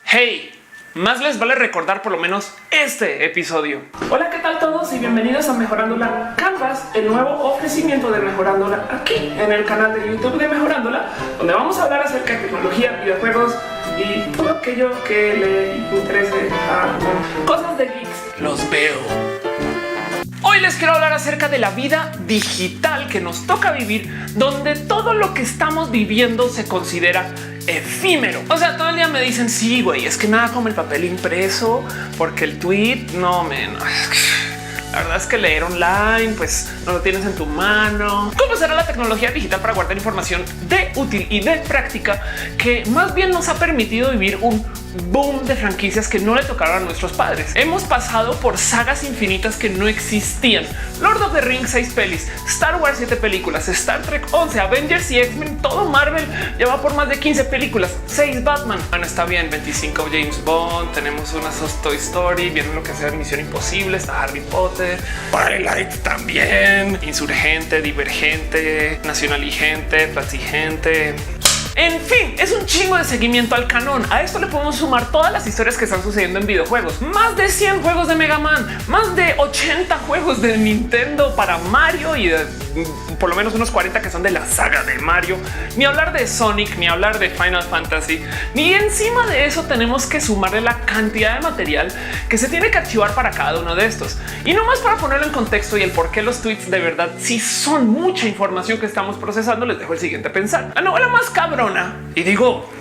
Hey, más les vale recordar por lo menos este episodio. Hola, ¿qué tal todos? Y bienvenidos a Mejorándola Canvas, el nuevo ofrecimiento de Mejorándola aquí en el canal de YouTube de Mejorándola, donde vamos a hablar acerca de tecnología, videojuegos y todo aquello que le interese a cosas de geeks. Los veo. Hoy les quiero hablar acerca de la vida digital que nos toca vivir, donde todo lo que estamos viviendo se considera efímero. O sea, todo el día me dicen, sí, güey, es que nada como el papel impreso, porque el tweet, no, menos. La verdad es que leer online, pues no lo tienes en tu mano. ¿Cómo será la tecnología digital para guardar información de útil y de práctica que más bien nos ha permitido vivir un boom de franquicias que no le tocaron a nuestros padres? Hemos pasado por sagas infinitas que no existían. Lord of the Rings 6 pelis, Star Wars 7 películas, Star Trek 11, Avengers y X-Men, todo Marvel lleva por más de 15 películas, 6 Batman. Bueno, está bien, 25 James Bond, tenemos unas Toy Story, vienen lo que sea Misión Imposible, está Harry Potter, Twilight también, Insurgente, Divergente, Nacionaligente, Platsigente. En fin, es un chingo de seguimiento al canon. A esto le podemos sumar todas las historias que están sucediendo en videojuegos. Más de 100 juegos de Mega Man, más de 80 juegos de Nintendo para Mario y por lo menos unos 40 que son de la saga de Mario. Ni hablar de Sonic, ni hablar de Final Fantasy. Ni encima de eso tenemos que sumarle la cantidad de material que se tiene que archivar para cada uno de estos. Y no más para ponerlo en contexto y el por qué los tweets de verdad sí son mucha información que estamos procesando, les dejo el siguiente pensar. La novela más cabrón, y digo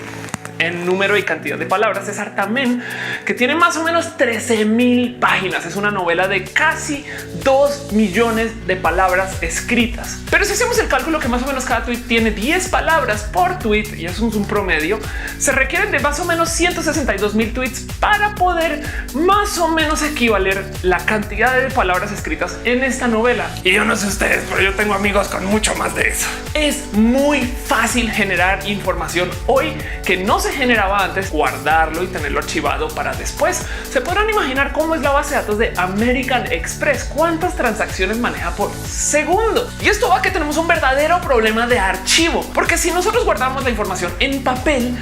en número y cantidad de palabras, es Artamen, que tiene más o menos 13,000 páginas. Es una novela de casi 2 millones de palabras escritas. Pero si hacemos el cálculo que más o menos cada tweet tiene 10 palabras por tweet, y eso es un promedio, se requieren de más o menos 162,000 tweets para poder más o menos equivaler la cantidad de palabras escritas en esta novela. Y yo no sé ustedes, pero yo tengo amigos con mucho más de eso. Es muy fácil generar información hoy que no se generaba antes, guardarlo y tenerlo archivado para después. Se podrán imaginar cómo es la base de datos de American Express, cuántas transacciones maneja por segundo. Y esto va a que tenemos un verdadero problema de archivo, porque si nosotros guardamos la información en papel,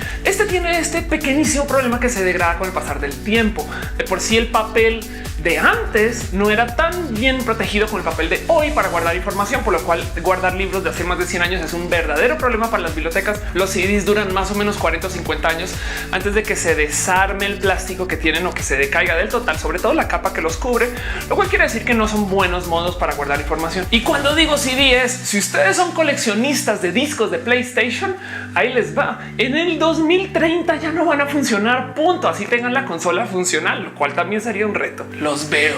tiene este pequeñísimo problema que se degrada con el pasar del tiempo. De por sí el papel de antes no era tan bien protegido como el papel de hoy para guardar información, por lo cual guardar libros de hace más de 100 años es un verdadero problema para las bibliotecas. Los CDs duran más o menos 40 o 50 años antes de que se desarme el plástico que tienen o que se decaiga del total, sobre todo la capa que los cubre, lo cual quiere decir que no son buenos modos para guardar información. Y cuando digo CD es, si ustedes son coleccionistas de discos de PlayStation, ahí les va. En el 2030 ya no van a funcionar, punto. Así tengan la consola funcional, lo cual también sería un reto. Los veo.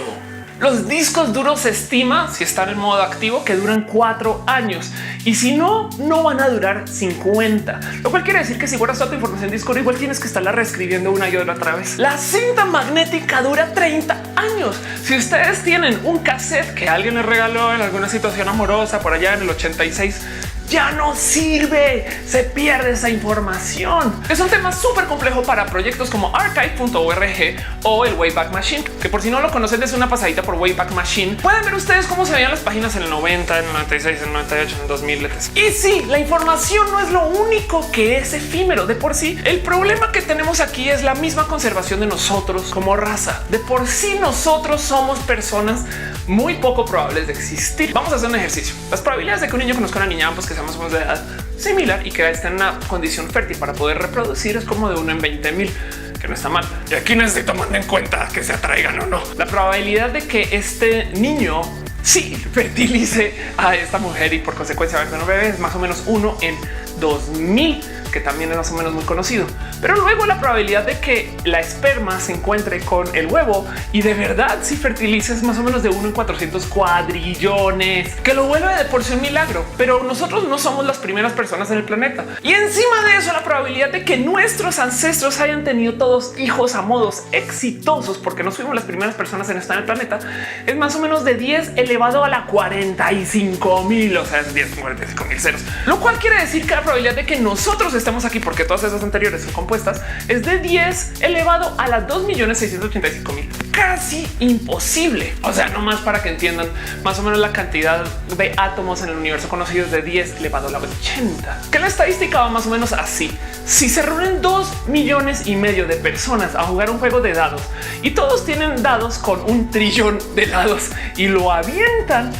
Los discos duros se estima, si están en modo activo, que duran 4 años y si no, no van a durar 50, lo cual quiere decir que si guardas toda tu información en disco duro, igual tienes que estarla reescribiendo una y otra vez. La cinta magnética dura 30 años. Si ustedes tienen un cassette que alguien les regaló en alguna situación amorosa por allá en el 86, ya no sirve, se pierde esa información. Es un tema súper complejo para proyectos como archive.org o el Wayback Machine, que por si no lo conocen es una pasadita por Wayback Machine. Pueden ver ustedes cómo se veían las páginas en el 90, en el 96, en el 98, en el 2000. Y sí, la información no es lo único que es efímero. De por sí, el problema que tenemos aquí es la misma conservación de nosotros como raza. De por sí nosotros somos personas muy poco probables de existir. Vamos a hacer un ejercicio. Las probabilidades de que un niño conozca a una niña, pues que seamos más de edad similar y que esté en una condición fértil para poder reproducir es como de 1 en 20,000, que no está mal. Y aquí necesito tomando en cuenta que se atraigan o no. La probabilidad de que este niño sí fertilice a esta mujer y por consecuencia va a tener un bebé es más o menos 1 en 2,000, que también es más o menos muy conocido. Pero luego la probabilidad de que la esperma se encuentre con el huevo y de verdad si fertiliza es más o menos de 1 en 400 cuadrillones, que lo vuelve de por sí un milagro. Pero nosotros no somos las primeras personas en el planeta. Y encima de eso, la probabilidad de que nuestros ancestros hayan tenido todos hijos a modos exitosos, porque no fuimos las primeras personas en estar en el planeta, es más o menos de 10 elevado a la 45,000, o sea, es 10 45,000 ceros, lo cual quiere decir que la probabilidad de que nosotros estemos aquí, porque todas esas anteriores son compuestas es de 10 elevado a las 2.685.000. Casi imposible. O sea, no más para que entiendan más o menos la cantidad de átomos en el universo conocido es de 10 elevado a la 80. Que la estadística va más o menos así. Si se reúnen 2,5 millones de personas a jugar un juego de dados y todos tienen dados con 1 trillón de dados y lo avientan,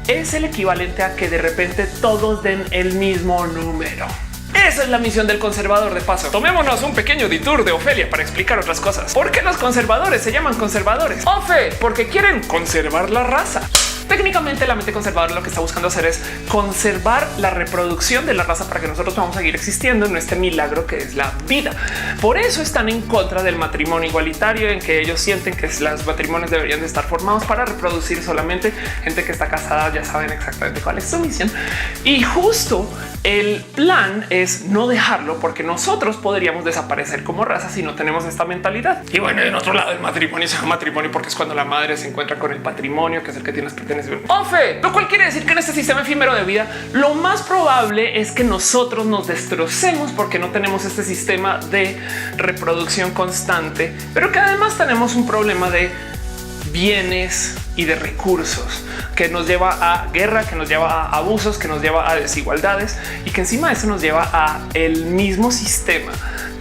es el equivalente a que de repente todos den el mismo número. Esa es la misión del conservador. De paso, tomémonos un pequeño detour de Ofelia para explicar otras cosas. ¿Por qué los conservadores se llaman conservadores? Ofe, porque quieren conservar la raza. Técnicamente la mente conservadora lo que está buscando hacer es conservar la reproducción de la raza para que nosotros podamos seguir existiendo en este milagro que es la vida. Por eso están en contra del matrimonio igualitario, en que ellos sienten que los matrimonios deberían de estar formados para reproducir solamente gente que está casada. Ya saben exactamente cuál es su misión. Y justo el plan es no dejarlo, porque nosotros podríamos desaparecer como raza si no tenemos esta mentalidad. Y bueno, en otro lado, el matrimonio se llama matrimonio porque es cuando la madre se encuentra con el patrimonio, que es el que tienes pertenencia. Ofe, lo cual quiere decir que en este sistema efímero de vida, lo más probable es que nosotros nos destrocemos porque no tenemos este sistema de reproducción constante, pero que además tenemos un problema de bienes y de recursos que nos lleva a guerra, que nos lleva a abusos, que nos lleva a desigualdades y que encima de eso nos lleva a el mismo sistema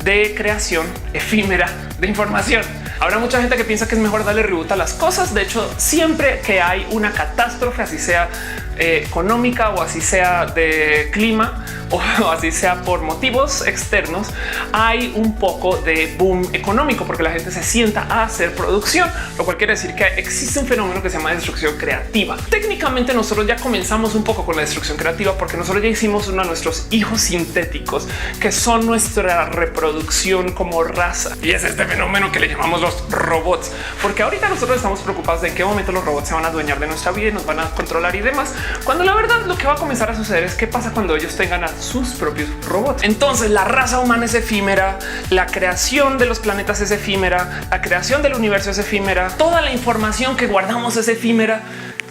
de creación efímera de información. Habrá mucha gente que piensa que es mejor darle reboot a las cosas. De hecho, siempre que hay una catástrofe, así sea económica o así sea de clima o así sea por motivos externos, hay un poco de boom económico porque la gente se sienta a hacer producción, lo cual quiere decir que existe un fenómeno que se llama destrucción creativa. Técnicamente nosotros ya comenzamos un poco con la destrucción creativa porque nosotros ya hicimos uno de nuestros hijos sintéticos que son nuestra reproducción como raza, y es este fenómeno que le llamamos los robots, porque ahorita nosotros estamos preocupados de en qué momento los robots se van a adueñar de nuestra vida y nos van a controlar y demás, cuando la verdad lo que va a comenzar a suceder es qué pasa cuando ellos tengan a sus propios robots. Entonces la raza humana es efímera, la creación de los planetas es efímera, la creación del universo es efímera, toda la información que guardamos es efímera.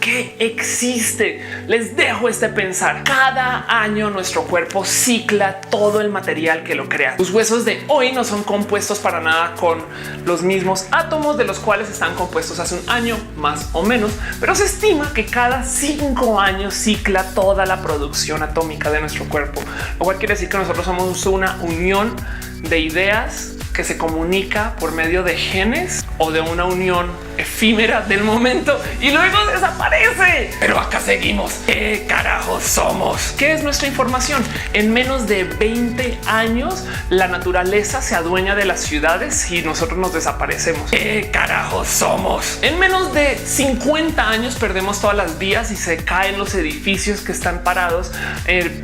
Que existe. Les dejo este pensar. Cada año nuestro cuerpo cicla todo el material que lo crea. Tus huesos de hoy no son compuestos para nada con los mismos átomos de los cuales están compuestos hace un año más o menos, pero se estima que cada 5 años cicla toda la producción atómica de nuestro cuerpo, lo cual quiere decir que nosotros somos una unión de ideas que se comunica por medio de genes o de una unión efímera del momento y luego desaparece. Pero acá seguimos. ¿Qué carajos somos? ¿Qué es nuestra información? En menos de 20 años, la naturaleza se adueña de las ciudades y nosotros nos desaparecemos. ¿Qué carajos somos? En menos de 50 años perdemos todas las vías y se caen los edificios que están parados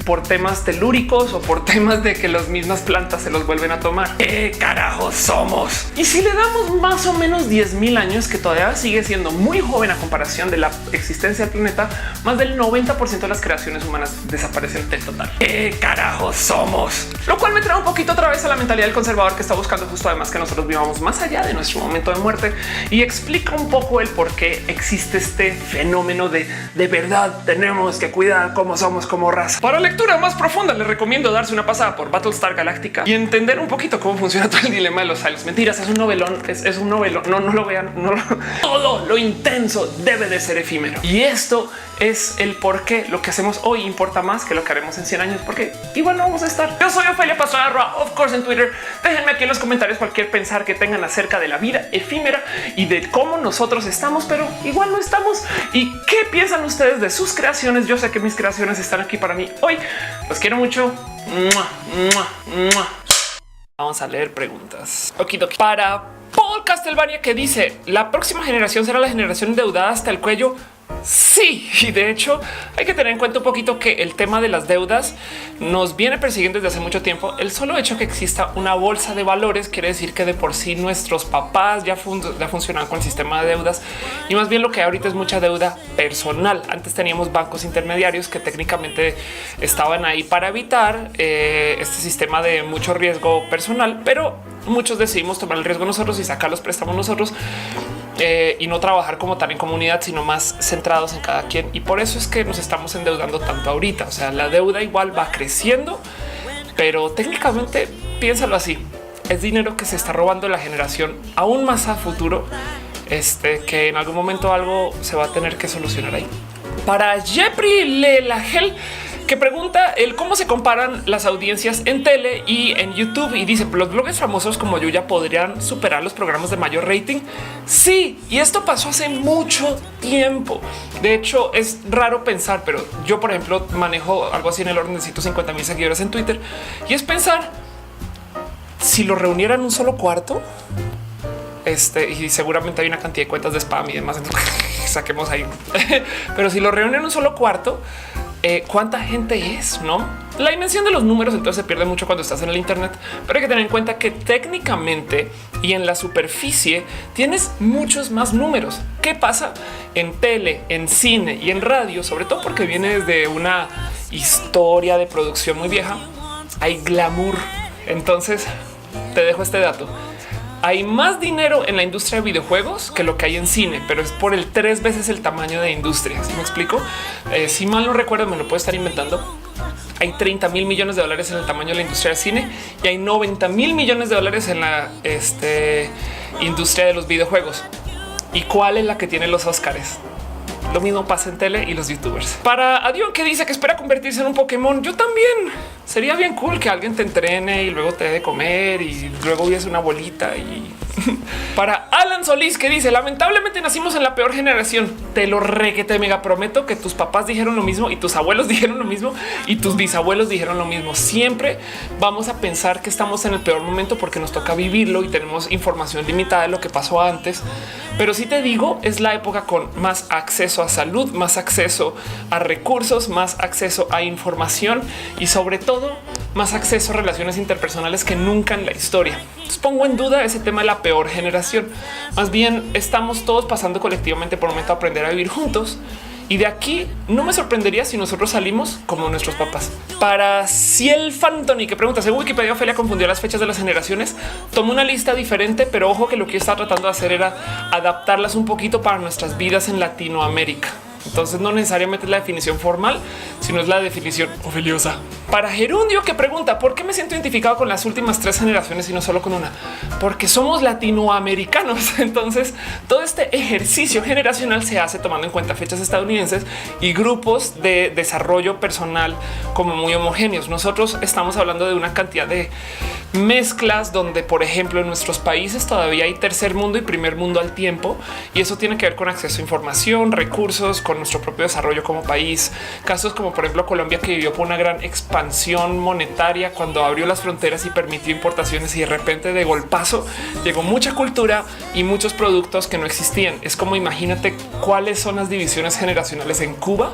por temas telúricos o por temas de que las mismas plantas se los vuelven a tomar. ¿Qué carajos somos? Y si le damos más o menos 10,000 años, que todavía sigue siendo muy joven a comparación de la existencia del planeta, más del 90% de las creaciones humanas desaparecen del total. ¿Qué carajos somos? Lo cual me trae un poquito otra vez a la mentalidad del conservador que está buscando justo además que nosotros vivamos más allá de nuestro momento de muerte y explica un poco el por qué existe este fenómeno de verdad tenemos que cuidar cómo somos como raza. Para lectura más profunda les recomiendo darse una pasada por Battlestar Galactica y entender un poquito cómo funciona todo el dilema de los silos. Mentiras, es un novelón, es un novelón. No lo vean, todo lo intenso debe de ser efímero. Y esto es el por qué lo que hacemos hoy importa más que lo que haremos en 100 años, porque igual no vamos a estar. Yo soy Ofelia Pastrana, of course, en Twitter. Déjenme aquí en los comentarios cualquier pensar que tengan acerca de la vida efímera y de cómo nosotros estamos, pero igual no estamos. ¿Y qué piensan ustedes de sus creaciones? Yo sé que mis creaciones están aquí para mí hoy. Los quiero mucho. Vamos a leer preguntas. Okidoki. Para Paul Castelvania, que dice: la próxima generación será la generación endeudada hasta el cuello. Sí, y de hecho hay que tener en cuenta un poquito que el tema de las deudas nos viene persiguiendo desde hace mucho tiempo. El solo hecho que exista una bolsa de valores quiere decir que de por sí nuestros papás ya funcionan con el sistema de deudas y más bien lo que ahorita es mucha deuda personal. Antes teníamos bancos intermediarios que técnicamente estaban ahí para evitar este sistema de mucho riesgo personal, pero muchos decidimos tomar el riesgo nosotros y sacar los préstamos nosotros. Y no trabajar como tal en comunidad, sino más centrados en cada quien. Y por eso es que nos estamos endeudando tanto ahorita. O sea, la deuda igual va creciendo, pero técnicamente piénsalo así. es dinero que se está robando la generación aún más a futuro, que en algún momento algo se va a tener que solucionar ahí. Para Jeffrey Lelagel, que pregunta el cómo se comparan las audiencias en tele y en YouTube, y dice los bloggers famosos como Yuya podrían superar los programas de mayor rating. Sí, y esto pasó hace mucho tiempo. De hecho, es raro pensar, pero yo, por ejemplo, manejo algo así en el orden de 150,000 seguidores en Twitter, y es pensar si lo reuniera en un solo cuarto. Y seguramente hay una cantidad de cuentas de spam y demás. Entonces, saquemos ahí. Pero si lo reúnen en un solo cuarto, ¿cuánta gente es? No, la dimensión de los números entonces se pierde mucho cuando estás en el Internet, pero hay que tener en cuenta que técnicamente y en la superficie tienes muchos más números. ¿Qué pasa en tele, en cine y en radio? Sobre todo porque viene desde una historia de producción muy vieja. Hay glamour. Entonces te dejo este dato. Hay más dinero en la industria de videojuegos que lo que hay en cine, pero es por el 3 veces el tamaño de industria. ¿Sí me explico? Si mal no recuerdo, me lo puedo estar inventando. Hay 30,000 millones de dólares en el tamaño de la industria del cine y hay 90,000 millones de dólares en la industria de los videojuegos. ¿Y cuál es la que tiene los Óscares? Lo mismo pasa en tele y los youtubers. Para Adión, que dice que espera convertirse en un Pokémon, yo también. Sería bien cool que alguien te entrene y luego te dé de comer y luego hubiese una bolita. Y para Alan Solís, que dice lamentablemente nacimos en la peor generación. Te lo te mega prometo que tus papás dijeron lo mismo y tus abuelos dijeron lo mismo y tus bisabuelos dijeron lo mismo. Siempre vamos a pensar que estamos en el peor momento porque nos toca vivirlo y tenemos información limitada de lo que pasó antes. Pero sí te digo, es la época con más acceso a salud, más acceso a recursos, más acceso a información y sobre todo más acceso a relaciones interpersonales que nunca en la historia. Entonces pongo en duda ese tema de la peor generación. Más bien estamos todos pasando colectivamente por un momento a aprender a vivir juntos. Y de aquí no me sorprendería si nosotros salimos como nuestros papás. Para Ciel Fantoni, que pregunta, según Wikipedia, Ofelia confundió las fechas de las generaciones. Tomó una lista diferente, pero ojo que lo que yo estaba tratando de hacer era adaptarlas un poquito para nuestras vidas en Latinoamérica. Entonces no necesariamente es la definición formal, sino es la definición ofeliosa. Para Gerundio, que pregunta por qué me siento identificado con las últimas 3 generaciones y no solo con una, porque somos latinoamericanos. Entonces todo este ejercicio generacional se hace tomando en cuenta fechas estadounidenses y grupos de desarrollo personal como muy homogéneos. Nosotros estamos hablando de una cantidad de mezclas donde, por ejemplo, en nuestros países todavía hay tercer mundo y primer mundo al tiempo, y eso tiene que ver con acceso a información, recursos, con nuestro propio desarrollo como país. Casos como por ejemplo Colombia, que vivió por una gran expansión monetaria cuando abrió las fronteras y permitió importaciones, y de repente de golpazo llegó mucha cultura y muchos productos que no existían. Es como imagínate cuáles son las divisiones generacionales en Cuba,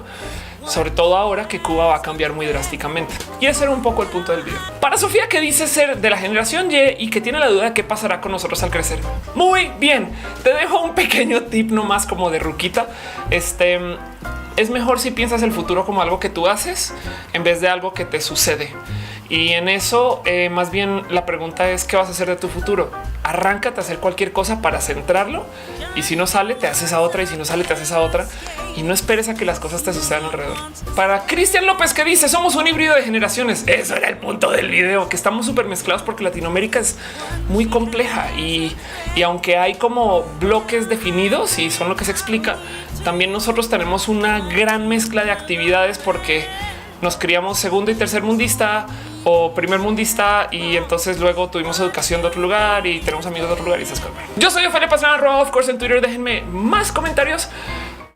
sobre todo ahora que Cuba va a cambiar muy drásticamente. Y ese era un poco el punto del video. Para Sofía, que dice ser de la generación Y y que tiene la duda de qué pasará con nosotros al crecer. Muy bien, te dejo un pequeño tip nomás como de ruquita. Es mejor si piensas el futuro como algo que tú haces en vez de algo que te sucede. Y en eso, más bien la pregunta es qué vas a hacer de tu futuro. Arráncate a hacer cualquier cosa para centrarlo, y si no sale, te haces a otra, y si no sale, te haces a otra, y no esperes a que las cosas te sucedan alrededor. Para Cristian López, que dice somos un híbrido de generaciones. Eso era el punto del video, que estamos súper mezclados porque Latinoamérica es muy compleja y aunque hay como bloques definidos y son lo que se explica, también nosotros tenemos una gran mezcla de actividades porque nos criamos segundo y tercer mundista o primer mundista, y entonces luego tuvimos educación de otro lugar y tenemos amigos de otro lugar y esas cosas. Yo soy Ofelia Pastrana, @ of course en Twitter. Déjenme más comentarios